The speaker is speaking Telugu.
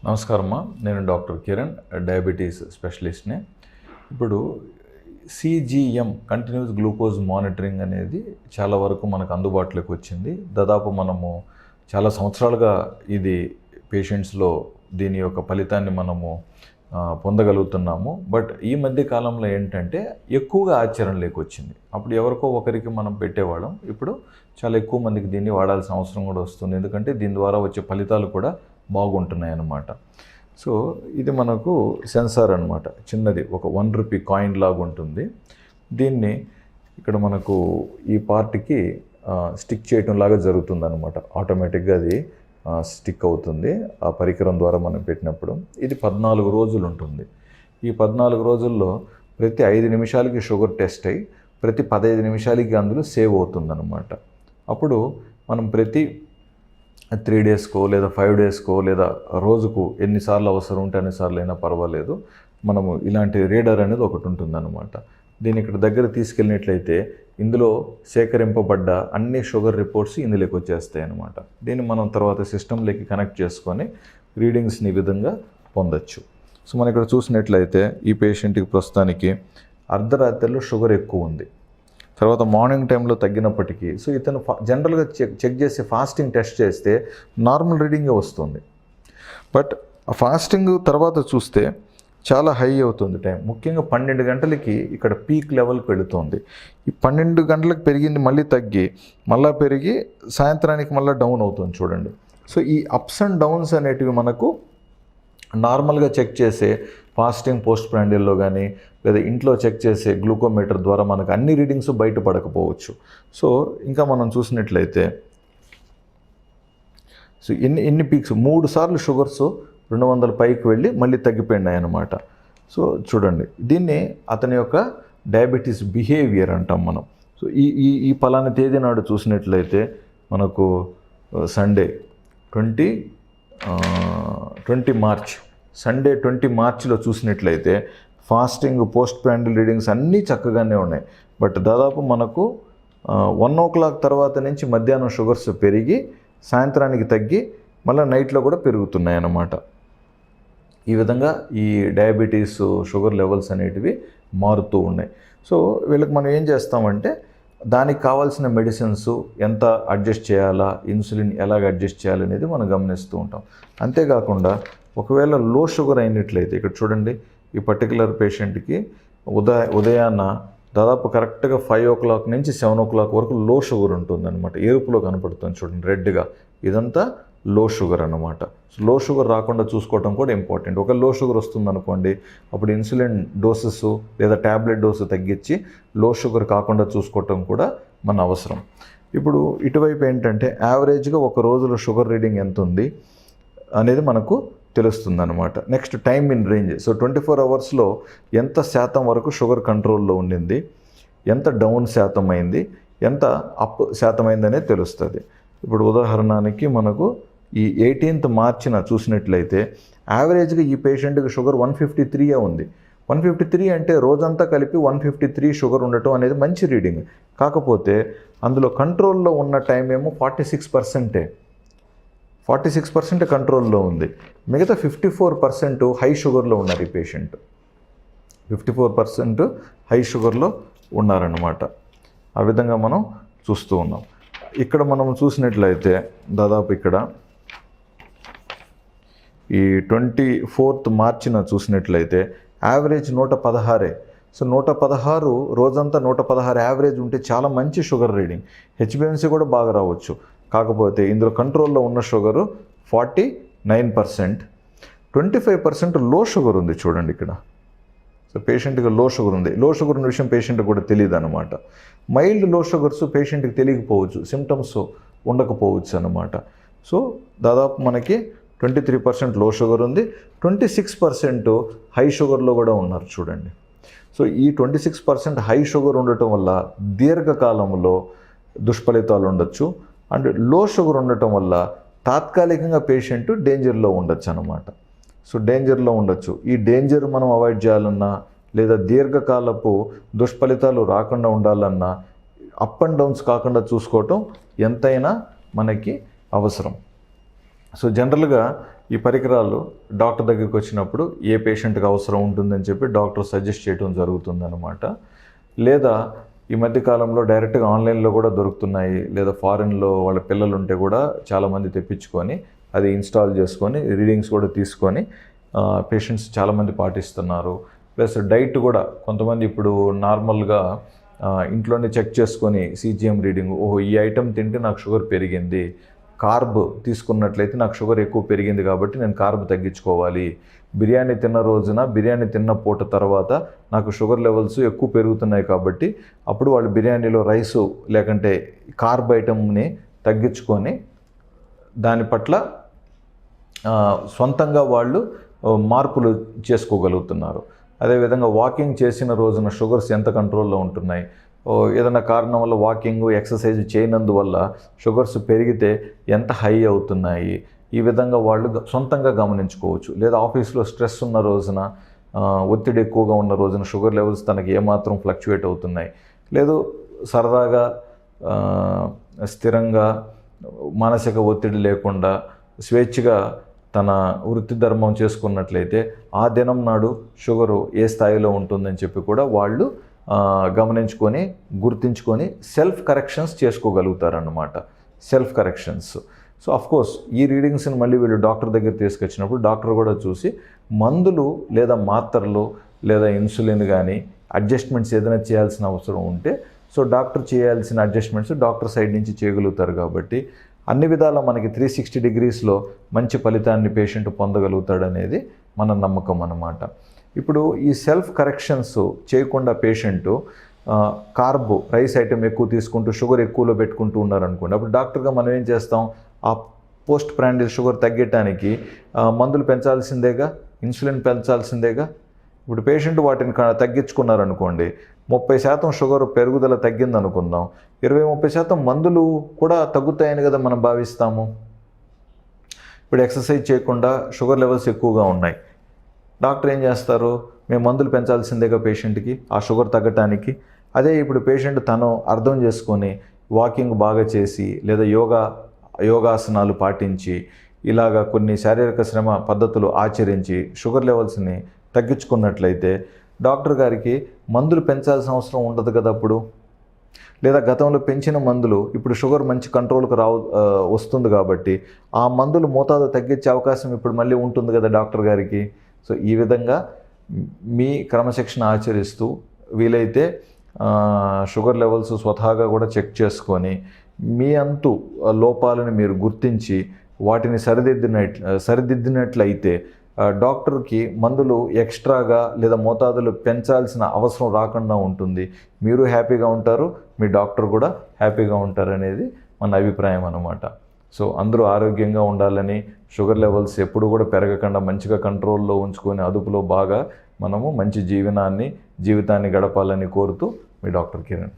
నమస్కారమ్మా, నేను డాక్టర్ కిరణ్, డయాబెటీస్ స్పెషలిస్ట్ని. ఇప్పుడు సిజిఎం కంటిన్యూస్ గ్లూకోజ్ మానిటరింగ్ అనేది చాలా వరకు మనకు అందుబాటులోకి వచ్చింది. దాదాపు మనము చాలా సంవత్సరాలుగా ఇది పేషెంట్స్లో దీని యొక్క ఫలితాన్ని మనము పొందగలుగుతున్నాము. బట్ ఈ మధ్య కాలంలో ఏంటంటే ఎక్కువగా ఆచరణలోకి వచ్చింది. అప్పుడు ఎవరికో ఒకరికి మనం పెట్టేవాళ్ళం, ఇప్పుడు చాలా ఎక్కువ మందికి దీన్ని వాడాల్సిన అవసరం కూడా వస్తుంది. ఎందుకంటే దీని ద్వారా వచ్చే ఫలితాలు కూడా బాగుంటున్నాయి అన్నమాట. సో ఇది మనకు సెన్సార్ అన్నమాట, చిన్నది, ఒక ₹1 కాయిన్ లాగా ఉంటుంది. దీన్ని ఇక్కడ మనకు ఈ పార్ట్కి స్టిక్ చేయటం లాగా జరుగుతుంది అనమాట. ఆటోమేటిక్గా అది స్టిక్ అవుతుంది ఆ పరికరం ద్వారా మనం పెట్టినప్పుడు. ఇది 14 రోజులు ఉంటుంది. ఈ 14 రోజుల్లో ప్రతి 5 నిమిషాలకి షుగర్ టెస్ట్ అయ్యి ప్రతి 15 నిమిషాలకి అందులో సేవ్ అవుతుందన్నమాట. అప్పుడు మనం ప్రతి 3 డేస్కో లేదా 5 డేస్కో లేదా రోజుకు ఎన్నిసార్లు అవసరం ఉంటే అన్నిసార్లు అయినా పర్వాలేదు, మనము ఇలాంటి రీడర్ అనేది ఒకటి ఉంటుందన్నమాట. దీన్ని ఇక్కడ దగ్గర తీసుకెళ్ళినట్లయితే ఇందులో సేకరింపబడ్డ అన్ని షుగర్ రిపోర్ట్స్ ఇందులోకి వచ్చేస్తాయి అన్నమాట. దీన్ని మనం తర్వాత సిస్టంలోకి కనెక్ట్ చేసుకొని రీడింగ్స్ని ఈ విధంగా పొందొచ్చు. సో మనం ఇక్కడ చూసినట్లయితే ఈ పేషెంట్కి ప్రస్తుతానికి అర్ధరాత్రిలో షుగర్ ఎక్కువ ఉంది, తర్వాత మార్నింగ్ టైంలో తగ్గినప్పటికీ, సో ఇతను జనరల్గా చెక్ చేసి ఫాస్టింగ్ టెస్ట్ చేస్తే నార్మల్ రీడింగే వస్తుంది. బట్ ఆ ఫాస్టింగ్ తర్వాత చూస్తే చాలా హై అవుతుంది టైం. ముఖ్యంగా 12 గంటలకి ఇక్కడ పీక్ లెవెల్కి వెళుతుంది. ఈ 12 గంటలకు పెరిగింది మళ్ళీ తగ్గి మళ్ళీ పెరిగి సాయంత్రానికి మళ్ళీ డౌన్ అవుతుంది చూడండి. సో ఈ అప్స్ అండ్ డౌన్స్ అనేటివి మనకు నార్మల్గా చెక్ చేసే ఫాస్టింగ్ పోస్ట్ ప్రాండిల్లో కానీ లేదా ఇంట్లో చెక్ చేసే గ్లూకోమీటర్ ద్వారా మనకు అన్ని రీడింగ్స్ బయటపడకపోవచ్చు. సో ఇంకా మనం చూసినట్లయితే సో ఎన్ని పీక్స్ 3 సార్లు షుగర్స్ 200 పైకి వెళ్ళి మళ్ళీ తగ్గిపోయినాయి అన్నమాట. సో చూడండి, దీన్ని అతని యొక్క డయాబెటీస్ బిహేవియర్ అంటాం మనం. సో ఈ పలానా తేదీ నాడు చూసినట్లయితే మనకు సండే 20 మార్చ్, సండే 20 మార్చిలో చూసినట్లయితే ఫాస్టింగ్ పోస్ట్ ప్రాండిల్ రీడింగ్స్ అన్నీ చక్కగానే ఉన్నాయి. బట్ దాదాపు మనకు 1 o'clock తర్వాత నుంచి మధ్యాహ్నం షుగర్స్ పెరిగి సాయంత్రానికి తగ్గి మళ్ళీ నైట్లో కూడా పెరుగుతున్నాయి అన్నమాట. ఈ విధంగా ఈ డయాబెటీస్ షుగర్ లెవెల్స్ అనేటివి మారుతూ ఉన్నాయి. సో వీళ్ళకి మనం ఏం చేస్తామంటే దానికి కావాల్సిన మెడిసిన్స్ ఎంత అడ్జస్ట్ చేయాలా, ఇన్సులిన్ ఎలాగ అడ్జస్ట్ చేయాలనేది మనం గమనిస్తూ ఉంటాం. అంతేకాకుండా ఒకవేళ లో షుగర్ అయినట్లయితే ఇక్కడ చూడండి, ఈ పర్టికులర్ పేషెంట్కి ఉదయాన్న దాదాపు కరెక్ట్గా 5 o'clock నుంచి 7 o'clock వరకు లో షుగర్ ఉంటుందన్నమాట. ఎరుపులో కనపడుతుంది చూడండి రెడ్గా, ఇదంతా లో షుగర్ అన్నమాట. సో లో షుగర్ రాకుండా చూసుకోవడం కూడా ఇంపార్టెంట్. ఒక లో షుగర్ వస్తుందనుకోండి, అప్పుడు ఇన్సులిన్ డోసెస్ లేదా ట్యాబ్లెట్ డోసు తగ్గించి లో షుగర్ కాకుండా చూసుకోవటం కూడా మన అవసరం. ఇప్పుడు ఇటువైపు ఏంటంటే యావరేజ్గా ఒక రోజులో షుగర్ రీడింగ్ ఎంత ఉంది అనేది మనకు తెలుస్తుంది అనమాట. Next time in range. So 24 అవర్స్లో ఎంత శాతం వరకు షుగర్ కంట్రోల్లో ఉండింది, ఎంత డౌన్ శాతం అయింది, ఎంత అప్ శాతం అయింది అనేది తెలుస్తుంది. ఇప్పుడు ఉదాహరణకి మనకు ఈ 18th మార్చిన చూసినట్లయితే యావరేజ్గా ఈ పేషెంట్కి షుగర్ 153 ఉంది. 153 అంటే రోజంతా కలిపి 153 షుగర్ ఉండటం అనేది మంచి రీడింగ్. కాకపోతే అందులో కంట్రోల్లో ఉన్న టైం ఏమో 46% కంట్రోల్లో ఉంది. మిగతా 54% హై షుగర్లో ఉన్నారు. ఈ పేషెంట్ 54% హై షుగర్లో ఉన్నారన్నమాట. ఆ విధంగా మనం చూస్తూ ఉన్నాం. ఇక్కడ మనం చూసినట్లయితే దాదాపు ఇక్కడ ఈ 24th మార్చిన చూసినట్లయితే యావరేజ్ 116. సో 116 రోజంతా 116 యావరేజ్ ఉంటే చాలా మంచి షుగర్ రీడింగ్. హెచ్బిఎన్సీ కూడా బాగా రావచ్చు. కాకపోతే ఇందులో కంట్రోల్లో ఉన్న షుగరు 49%, 25% లో షుగర్ ఉంది చూడండి ఇక్కడ. సో పేషెంట్కి లో షుగర్ ఉంది. లో షుగర్ ఉన్న విషయం పేషెంట్కి కూడా తెలియదు అనమాట. మైల్డ్ లో షుగర్స్ పేషెంట్కి తెలియకపోవచ్చు, సిమ్టమ్స్ ఉండకపోవచ్చు అనమాట. సో దాదాపు మనకి 23% లో షుగర్ ఉంది, 26% హై షుగర్లో కూడా ఉన్నారు చూడండి. సో ఈ 26% హై షుగర్ ఉండటం వల్ల దీర్ఘకాలంలో దుష్ఫలితాలు ఉండొచ్చు. అండ్ లో షుగర్ ఉండటం వల్ల తాత్కాలికంగా పేషెంట్ డేంజర్లో ఉండొచ్చు అనమాట. సో డేంజర్లో ఉండొచ్చు. ఈ డేంజర్ మనం అవాయిడ్ చేయాలన్నా లేదా దీర్ఘకాలపు దుష్ఫలితాలు రాకుండా ఉండాలన్నా అప్ అండ్ డౌన్స్ కాకుండా చూసుకోవటం ఎంతైనా మనకి అవసరం. సో జనరల్గా ఈ పరికరాలు డాక్టర్ దగ్గరికి వచ్చినప్పుడు ఏ పేషెంట్కి అవసరం ఉంటుందని చెప్పి డాక్టర్ సజెస్ట్ చేయడం జరుగుతుందన్నమాట. లేదా ఈ మధ్యకాలంలో డైరెక్ట్గా ఆన్లైన్లో కూడా దొరుకుతున్నాయి, లేదా ఫారిన్లో వాళ్ళ పిల్లలు ఉంటే కూడా చాలామంది తెప్పించుకొని అది ఇన్స్టాల్ చేసుకొని రీడింగ్స్ కూడా తీసుకొని పేషెంట్స్ చాలామంది పాటిస్తున్నారు. ప్లస్ డైట్ కూడా కొంతమంది ఇప్పుడు నార్మల్గా ఇంట్లోనే చెక్ చేసుకొని CGM రీడింగ్, ఓహో ఈ ఐటెం తింటే నాకు షుగర్ పెరిగింది, కార్బ్ తీసుకున్నట్లయితే నాకు షుగర్ ఎక్కువ పెరిగింది కాబట్టి నేను కార్బ్ తగ్గించుకోవాలి, బిర్యానీ తిన్న రోజున బిర్యానీ తిన్న పూట తర్వాత నాకు షుగర్ లెవెల్స్ ఎక్కువ పెరుగుతున్నాయి కాబట్టి అప్పుడు వాళ్ళు బిర్యానీలో రైసు లేకంటే కార్బ్ ఐటమ్ని తగ్గించుకొని దాని పట్ల సొంతంగా వాళ్ళు మార్పులు చేసుకోగలుగుతున్నారు. అదేవిధంగా వాకింగ్ చేసిన రోజున షుగర్స్ ఎంత కంట్రోల్లో ఉంటున్నాయి, ఏదైనా కారణం వల్ల వాకింగ్ ఎక్సర్సైజ్ చేయనందువల్ల షుగర్స్ పెరిగితే ఎంత హై అవుతున్నాయి, ఈ విధంగా వాళ్ళు సొంతంగా గమనించుకోవచ్చు. లేదా ఆఫీస్లో స్ట్రెస్ ఉన్న రోజున, ఒత్తిడి ఎక్కువగా ఉన్న రోజున షుగర్ లెవెల్స్ తనకి ఏమాత్రం ఫ్లక్చువేట్ అవుతున్నాయి, లేదు సరదాగా స్థిరంగా మానసిక ఒత్తిడి లేకుండా స్వేచ్ఛగా తన వృత్తి ధర్మం చేసుకున్నట్లయితే ఆ దినం నాడు షుగరు ఏ స్థాయిలో ఉంటుందని చెప్పి కూడా వాళ్ళు గమనించుకొని గుర్తించుకొని సెల్ఫ్ కరెక్షన్స్ చేసుకోగలుగుతారన్నమాట. Self corrections. సో అఫ్కోర్స్ ఈ రీడింగ్స్ని మళ్ళీ వీళ్ళు డాక్టర్ దగ్గర తీసుకొచ్చినప్పుడు డాక్టర్ కూడా చూసి మందులు లేదా మాత్రలు లేదా ఇన్సులిన్ కానీ అడ్జస్ట్మెంట్స్ ఏదైనా చేయాల్సిన అవసరం ఉంటే సో డాక్టర్ చేయాల్సిన అడ్జస్ట్మెంట్స్ డాక్టర్ సైడ్ నుంచి చేయగలుగుతారు. కాబట్టి అన్ని విధాలా మనకి 360 డిగ్రీస్లో మంచి ఫలితాన్ని పేషెంట్ పొందగలుగుతాడనేది మన నమ్మకం అన్నమాట. ఇప్పుడు ఈ సెల్ఫ్ కరెక్షన్స్ చేయకుండా పేషెంటు కార్బ్ రైస్ ఐటెం ఎక్కువ తీసుకుంటూ షుగర్ ఎక్కువలో పెట్టుకుంటూ ఉన్నారనుకోండి, అప్పుడు డాక్టర్గా మనం ఏం చేస్తాం, ఆ పోస్ట్ ప్రాండిల్ షుగర్ తగ్గటానికి మందులు పెంచాల్సిందేగా, ఇన్సులిన్ పెంచాల్సిందేగా. ఇప్పుడు పేషెంట్ వాటిని తగ్గించుకున్నారనుకోండి, 30% షుగర్ పెరుగుదల తగ్గింది అనుకుందాం, 20-30% మందులు కూడా తగ్గుతాయని కదా మనం భావిస్తాము. ఇప్పుడు ఎక్సర్సైజ్ చేయకుండా షుగర్ లెవెల్స్ ఎక్కువగా ఉన్నాయి, డాక్టర్ ఏం చేస్తారు, మేము మందులు పెంచాల్సిందేగా పేషెంట్కి ఆ షుగర్ తగ్గటానికి. అదే ఇప్పుడు పేషెంట్ తను అర్థం చేసుకొని వాకింగ్ బాగా చేసి లేదా యోగాసనాలు పాటించి ఇలాగా కొన్ని శారీరక శ్రమ పద్ధతులు ఆచరించి షుగర్ లెవెల్స్ని తగ్గించుకున్నట్లయితే డాక్టర్ గారికి మందులు పెంచాల్సిన అవసరం ఉండదు కదా అప్పుడు. లేదా గతంలో పెంచిన మందులు ఇప్పుడు షుగర్ మంచి కంట్రోల్కి వస్తుంది కాబట్టి ఆ మందులు మోతాదు తగ్గించే అవకాశం ఇప్పుడు మళ్ళీ ఉంటుంది కదా డాక్టర్ గారికి. సో ఈ విధంగా మీ క్రమశిక్షణ ఆచరిస్తూ వీలైతే షుగర్ లెవెల్స్ స్వతహాగా కూడా చెక్ చేసుకొని మీ అంతు లోపాలను మీరు గుర్తించి వాటిని సరిదిద్దినట్లయితే డాక్టర్కి మందులు ఎక్స్ట్రాగా లేదా మోతాదులు పెంచాల్సిన అవసరం రాకుండా ఉంటుంది. మీరు హ్యాపీగా ఉంటారు, మీ డాక్టర్ కూడా హ్యాపీగా ఉంటారు అనేది మన అభిప్రాయం అన్నమాట. సో అందరూ ఆరోగ్యంగా ఉండాలని, షుగర్ లెవెల్స్ ఎప్పుడు కూడా పెరగకుండా మంచిగా కంట్రోల్లో ఉంచుకొని అదుపులో బాగా మనము మంచి జీవితాన్ని గడపాలని కోరుతూ మీ డాక్టర్ కిరణ్.